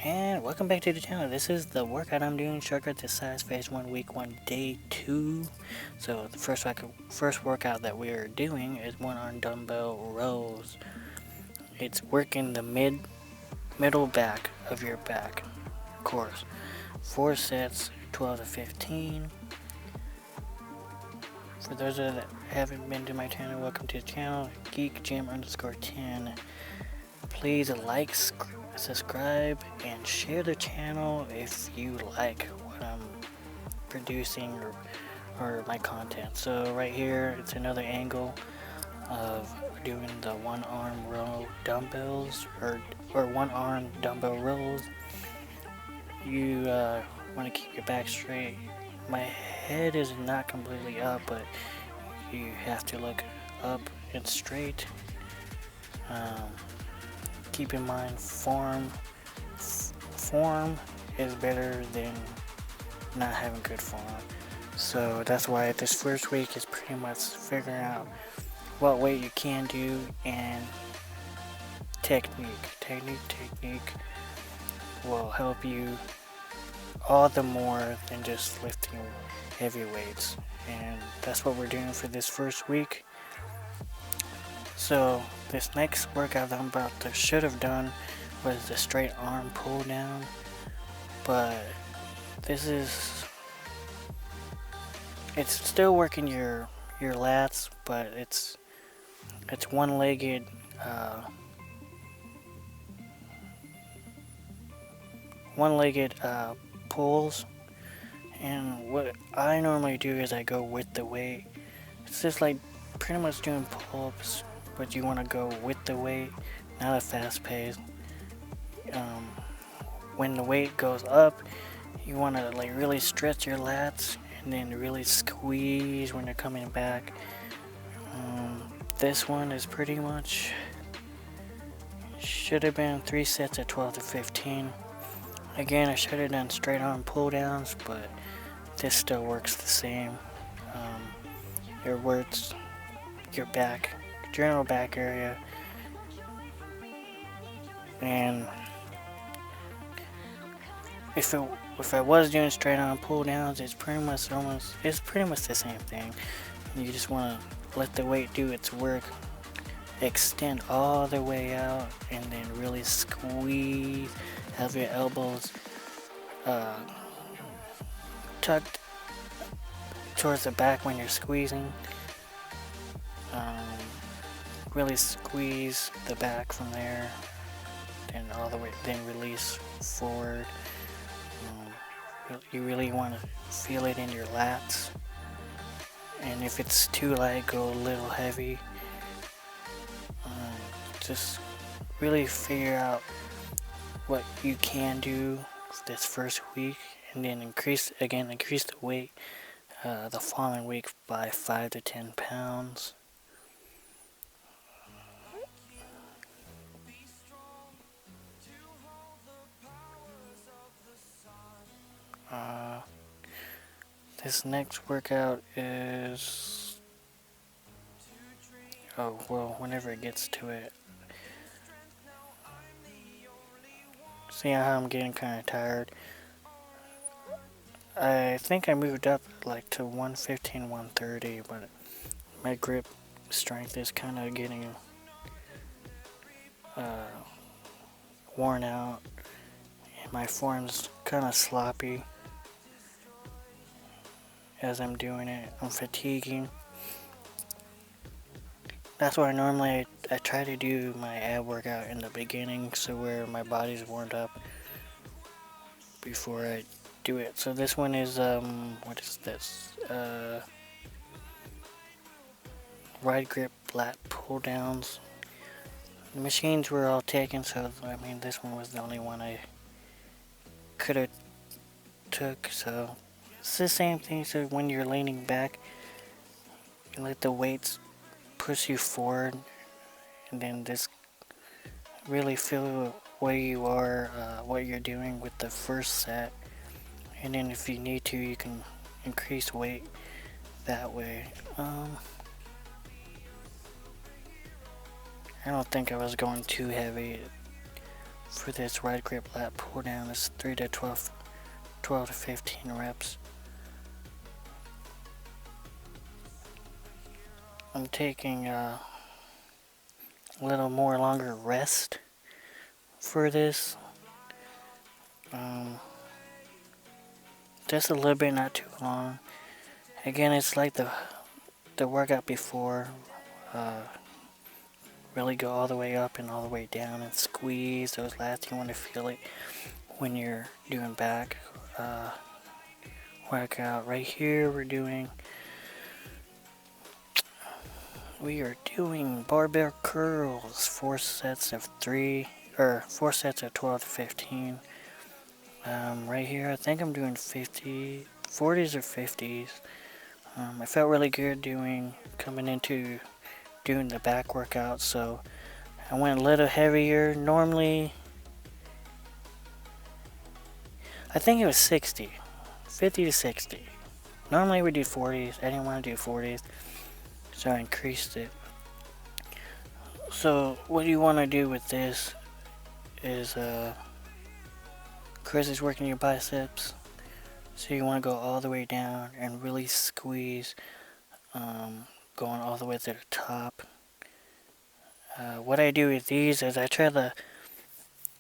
And welcome back to the channel. This is the workout I'm doing, shortcut to size phase 1 week 1 day 2. So the first workout that we are doing is one arm dumbbell rows. It's working the middle back of your back, of course. 4 sets, 12 to 15. For those of you that haven't been to my channel, welcome to the channel, geekgym_10. Please like, subscribe, and share the channel if you like what I'm producing or my content. So right here, it's another angle of doing the one arm row dumbbells or one arm dumbbell rows. You want to keep your back straight. My head is not completely up, but you have to look up and straight. Keep in mind, form is better than not having good form. So that's why this first week is pretty much figuring out what weight you can do and technique will help you all the more than just lifting heavy weights. And that's what we're doing for this first week. So this next workout that I'm about to should have done was the straight arm pull down, but it's still working your lats, but it's one-legged pulls. And what I normally do is I go with the weight. It's just like pretty much doing pull-ups, but you want to go with the weight, not a fast pace. When the weight goes up, you want to like really stretch your lats and then really squeeze when they're coming back. This one is pretty much should have been 3 sets at 12 to 15. Again, I should have done straight arm pull downs, but this still works the same. It works your back, general back area, and if I was doing straight arm pull downs, it's pretty much the same thing. You just want to let the weight do its work, extend all the way out, and then really squeeze. Have your elbows tucked towards the back when you're squeezing. Really squeeze the back from there, then all the way, then release forward. You really want to feel it in your lats, and if it's too light, go a little heavy. Just really figure out what you can do this first week, and then increase the weight the following week by 5 to 10 pounds. This next workout is, oh well, whenever it gets to it. See how I'm getting kind of tired. I think I moved up like to 115, 130, but my grip strength is kind of getting worn out, and my form's kind of sloppy as I'm doing it. I'm fatiguing. That's why normally I try to do my ab workout in the beginning, so where my body's warmed up before I do it. So this one is what is this? Wide grip lat pull downs. The machines were all taken, so I mean this one was the only one I could have took. So it's the same thing. So when you're leaning back, you let the weights push you forward, and then just really feel where you are, what you're doing with the first set, and then if you need to, you can increase weight that way. I don't think I was going too heavy. for this wide grip lat pull down is 3 to 12 to 15 reps. I'm taking a little more longer rest for this. Just a little bit, not too long. Again, it's like the workout before. Really go all the way up and all the way down and squeeze those lats. You want to feel it when you're doing back workout. Right here we are doing barbell curls, 4 sets of 4 sets of 12 to 15. Right here I think I'm doing 40s or 50s. I felt really good coming into doing the back workout, so I went a little heavier. Normally I think it was 50 to 60. Normally we do 40s. I didn't want to do 40s, so I increased it. So what you want to do with this is Chris is working your biceps, so you want to go all the way down and really squeeze, going all the way to the top. What I do with these is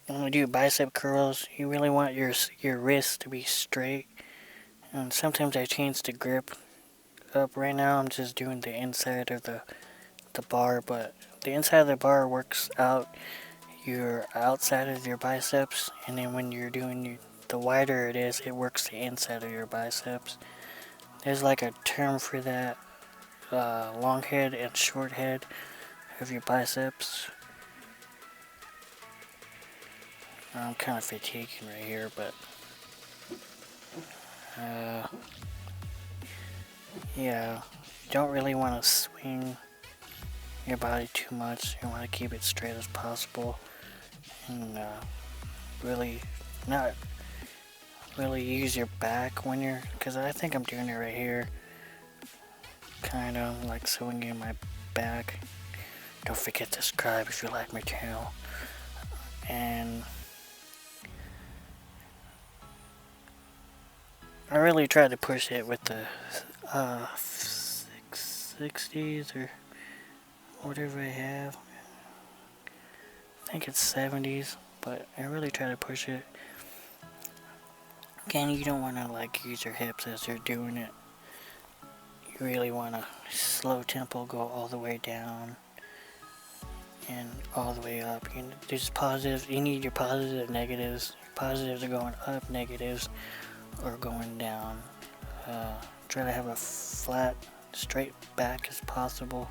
when I do bicep curls, you really want your wrist to be straight, and sometimes I change the grip up. Right now I'm just doing the inside of the bar, but the inside of the bar works out your outside of your biceps, and then when you're doing the wider it is, it works the inside of your biceps. There's like a term for that, long head and short head of your biceps. I'm kind of fatiguing right here, but yeah, you don't really want to swing your body too much. You want to keep it straight as possible, and really not really use your back when because I think I'm doing it right here, kind of like swinging my back. Don't forget to subscribe if you like my channel, and I really tried to push it with the 60s or whatever I have. I think it's 70s, but I really try to push it. Again, you don't want to like use your hips as you're doing it. You really want to slow tempo, go all the way down and all the way up. There's positives. You need your positives and negatives. Your positives are going up, negatives are going down. Try to have a flat, straight back as possible.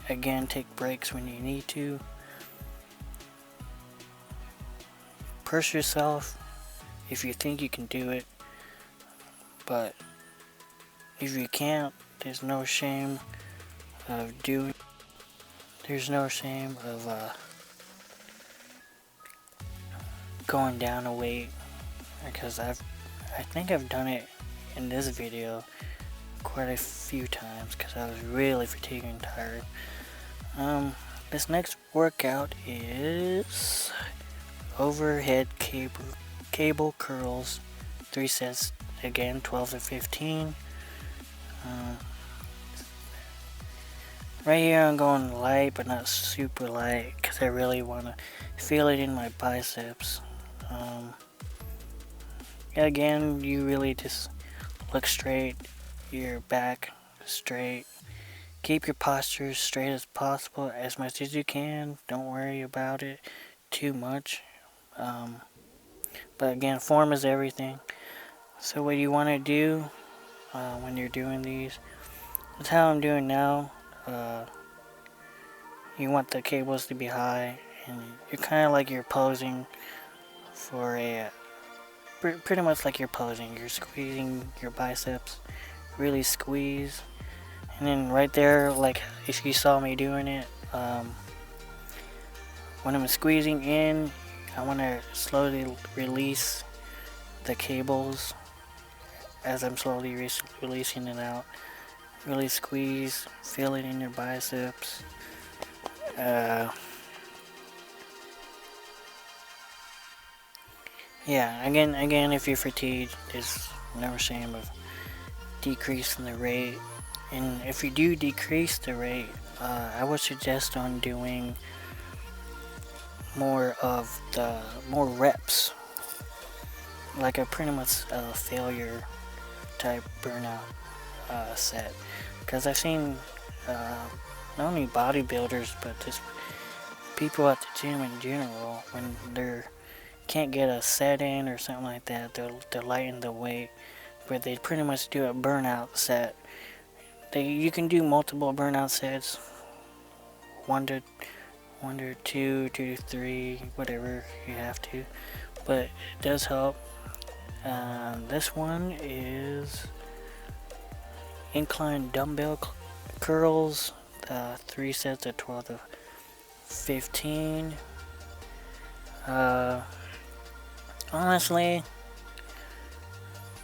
Again, take breaks when you need to. Push yourself if you think you can do it, but if you can't, there's no shame of going down a weight, because I think I've done it in this video quite a few times because I was really fatigued and tired. This next workout is overhead cable curls, 3 sets, again 12 to 15. Right here I'm going light but not super light because I really want to feel it in my biceps. Again, you really just look straight, your back straight. Keep your posture straight as possible, as much as you can. Don't worry about it too much. But again, form is everything. So what you want to do when you're doing these, that's how I'm doing now. You want the cables to be high, and you're kind of like you're posing for a, pretty much like you're posing. You're squeezing your biceps, really squeeze. And then right there, like if you saw me doing it, when I'm squeezing in, I want to slowly release the cables as I'm slowly releasing it out. really squeeze, feel it in your biceps. Yeah, again, if you're fatigued, there's no shame of decreasing the rate. And if you do decrease the rate, I would suggest on doing more reps, like a pretty much failure type burnout set. Because I've seen not only bodybuilders, but just people at the gym in general, when they can't get a set in or something like that, they'll lighten the weight, but they pretty much do a burnout set. You can do multiple burnout sets, one to two, 2 to 3, whatever you have to, but it does help. This one is incline dumbbell curls, 3 sets of 12 to 15. Honestly,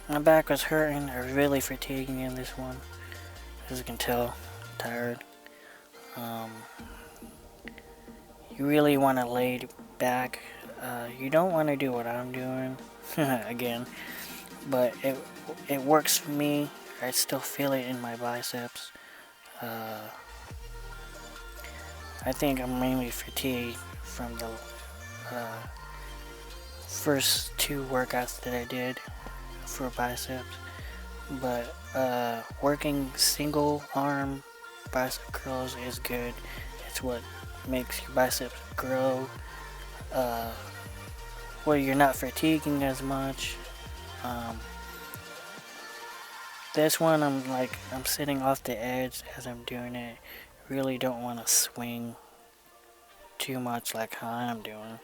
my back was hurting. I was really fatiguing in this one. As you can tell, I'm tired. You really want to lay back. You don't want to do what I'm doing again, but it works for me. I still feel it in my biceps. I think I'm mainly fatigued from the first 2 workouts that I did for biceps, but working single arm bicep curls is good. It's what makes your biceps grow. Where you're not fatiguing as much. This one I'm sitting off the edge as I'm doing it. Really don't want to swing too much like how I'm doing.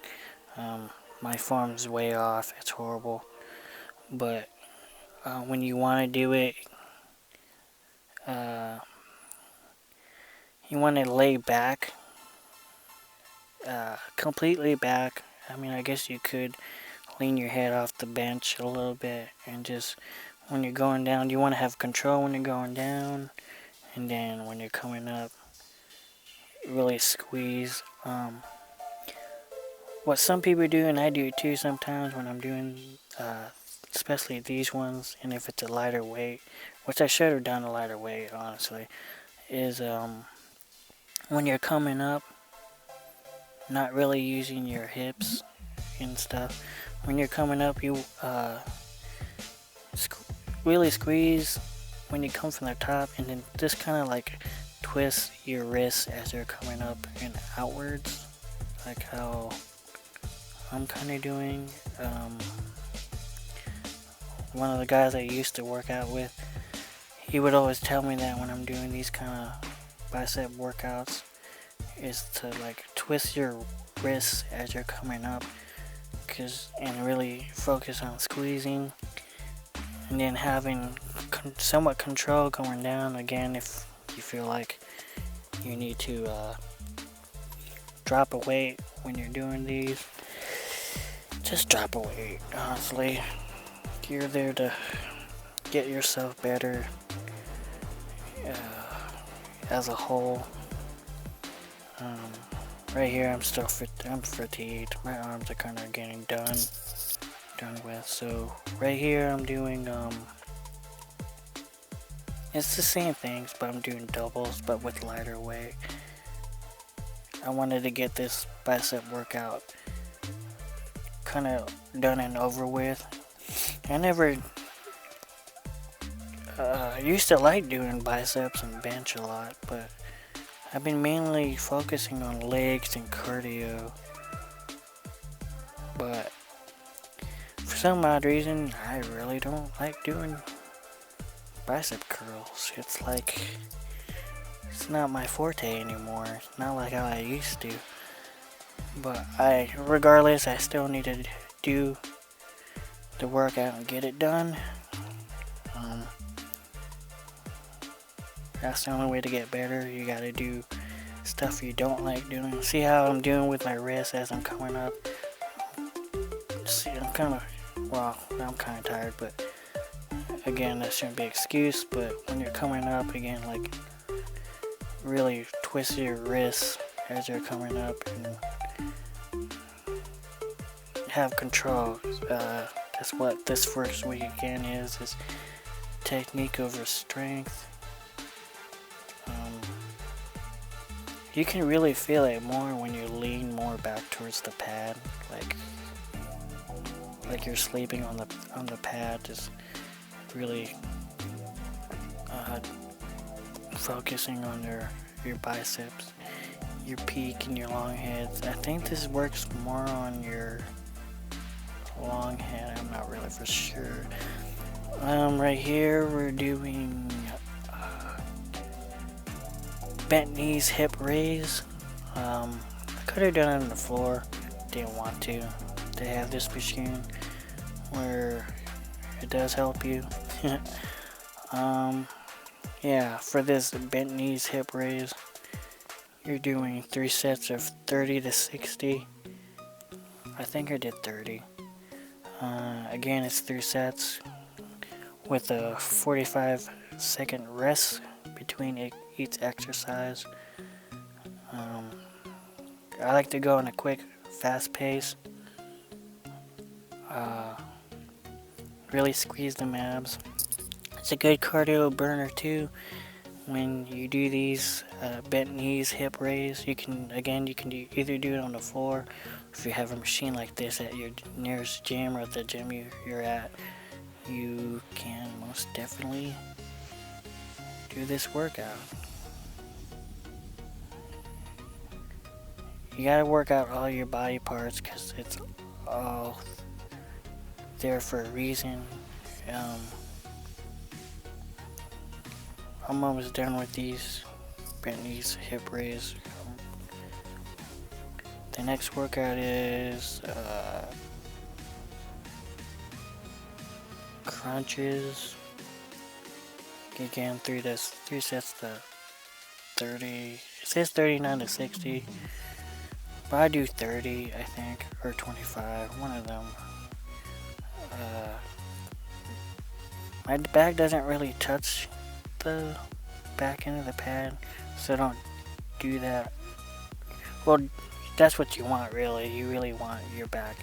My form's way off. It's horrible. But when you want to do it, you want to lay back, completely back. I mean, I guess you could lean your head off the bench a little bit, and just when you're going down, you want to have control when you're going down, and then when you're coming up, really squeeze. What some people do, and I do too sometimes when I'm doing, especially these ones, and if it's a lighter weight, which I should have done a lighter weight, honestly, is when you're coming up, not really using your hips and stuff. When you're coming up, you really squeeze when you come from the top, and then just kind of like twist your wrists as they're coming up and outwards, like how I'm kind of doing. One of the guys I used to work out with, he would always tell me that when I'm doing these kind of bicep workouts, is to like twist your wrists as you're coming up, and really focus on squeezing, and then having somewhat control going down. Again, if you feel like you need to drop a weight when you're doing these, just drop a weight. Honestly, you're there to get yourself better as a whole. Right here, I'm fatigued. My arms are kind of getting done with. So right here, I'm doing it's the same things, but I'm doing doubles, but with lighter weight. I wanted to get this bicep workout kind of done and over with. I used to like doing biceps and bench a lot, but I've been mainly focusing on legs and cardio. But for some odd reason, I really don't like doing bicep curls. It's like, it's not my forte anymore. It's not like how I used to. But regardless, I still need to do the workout and get it done. That's the only way to get better. You gotta do stuff you don't like doing. See how I'm doing with my wrist as I'm coming up? See, I'm kind of tired, but again, that shouldn't be an excuse, but when you're coming up, again, like, really twist your wrists as you're coming up and have control. That's what this first week again is technique over strength. You can really feel it more when you lean more back towards the pad, like you're sleeping on the pad, just really focusing on your biceps, your peak and your long heads. I think this works more on your long head. I'm not really for sure. Right here we're doing bent knees hip raise. I could have done it on the floor, didn't want to. They have this machine where it does help you. Yeah, for this bent knees hip raise, you're doing 3 sets of 30 to 60. I think I did 30. Again, it's 3 sets with a 45-second rest between each exercise. I like to go in a quick, fast pace. Really squeeze them abs. It's a good cardio burner too. When you do these bent knees hip raise, you can either do it on the floor, if you have a machine like this at your nearest gym or at the gym you're at, you can most definitely do this workout. You gotta work out all your body parts because it's all there for a reason. I'm almost done with these bent knees hip raise. The next workout is crunches. Again, 3 sets to 30. It says 39 to 60, but I do 30, I think, or 25. One of them. My back doesn't really touch the back end of the pad, so don't do that. Well, that's what you want, really. You really want your back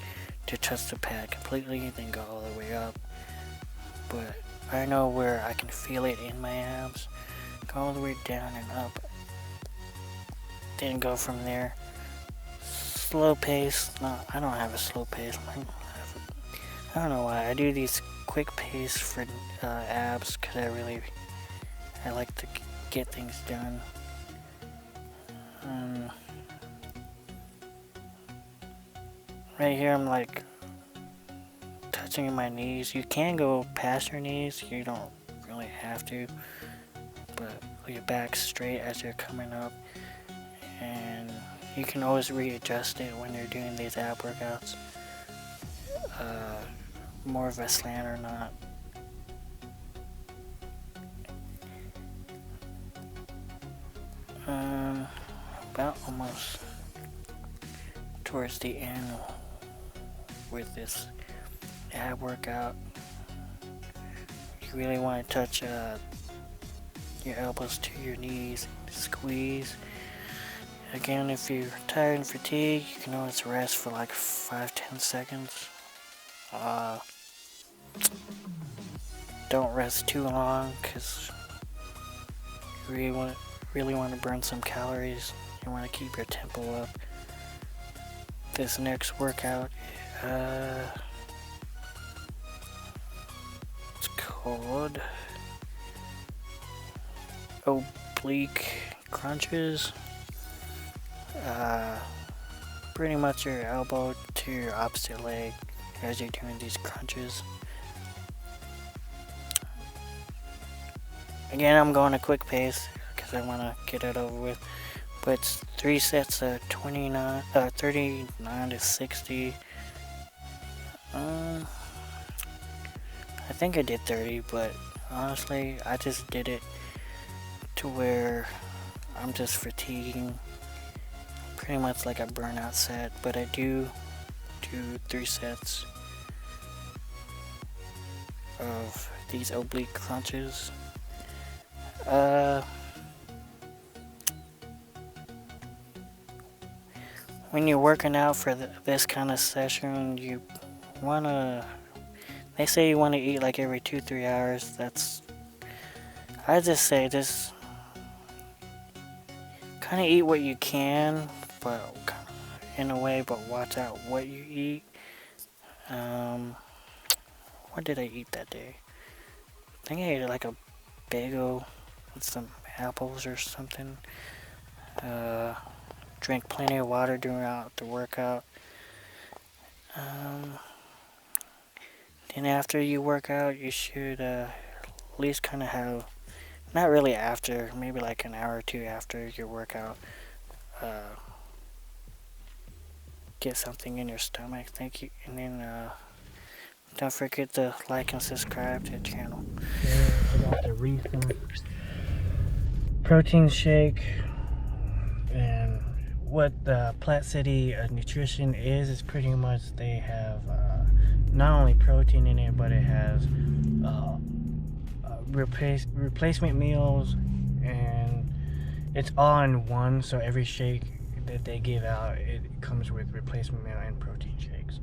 to touch the pad completely, then go all the way up. But I know where I can feel it in my abs. Go all the way down and up, then go from there. Slow pace. No, I don't have a slow pace. I don't know why. I do these quick pace for abs because I like to get things done. Right here I'm like touching my knees. You can go past your knees, you don't really have to, but your back straight as you're coming up, and you can always readjust it when you're doing these ab workouts, more of a slant or not. About almost towards the end with this ab workout. You really want to touch your elbows to your knees, squeeze. Again, if you're tired and fatigued, you can always rest for like 5-10 seconds. Don't rest too long because you really want to burn some calories. You want to keep your tempo up. This next workout, it's called oblique crunches. Pretty much your elbow to your opposite leg as you're doing these crunches. Again, I'm going a quick pace because I want to get it over with. But it's 3 sets of 39 to 60. I think I did 30, but honestly, I just did it to where I'm just fatiguing. Pretty much like a burnout set, but I do 3 sets of these oblique crunches. When you're working out for this kind of session, you wanna, they say you wanna eat like every 2-3 hours. I just say just kind of eat what you can, but in a way, but watch out what you eat. What did I eat that day? I think I ate like a bagel with some apples or something. Drink plenty of water throughout the workout. Then after you work out, you should at least kind of have, not really after, maybe like an hour or two after your workout, get something in your stomach. Thank you. And then don't forget to like and subscribe to the channel. Yeah, I got the Reefer protein shake. And what the Platte City Nutrition is pretty much they have not only protein in it, but it has replacement meals, and it's all in one. So every shake that they give out, it comes with replacement meal and protein shakes.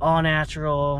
All natural.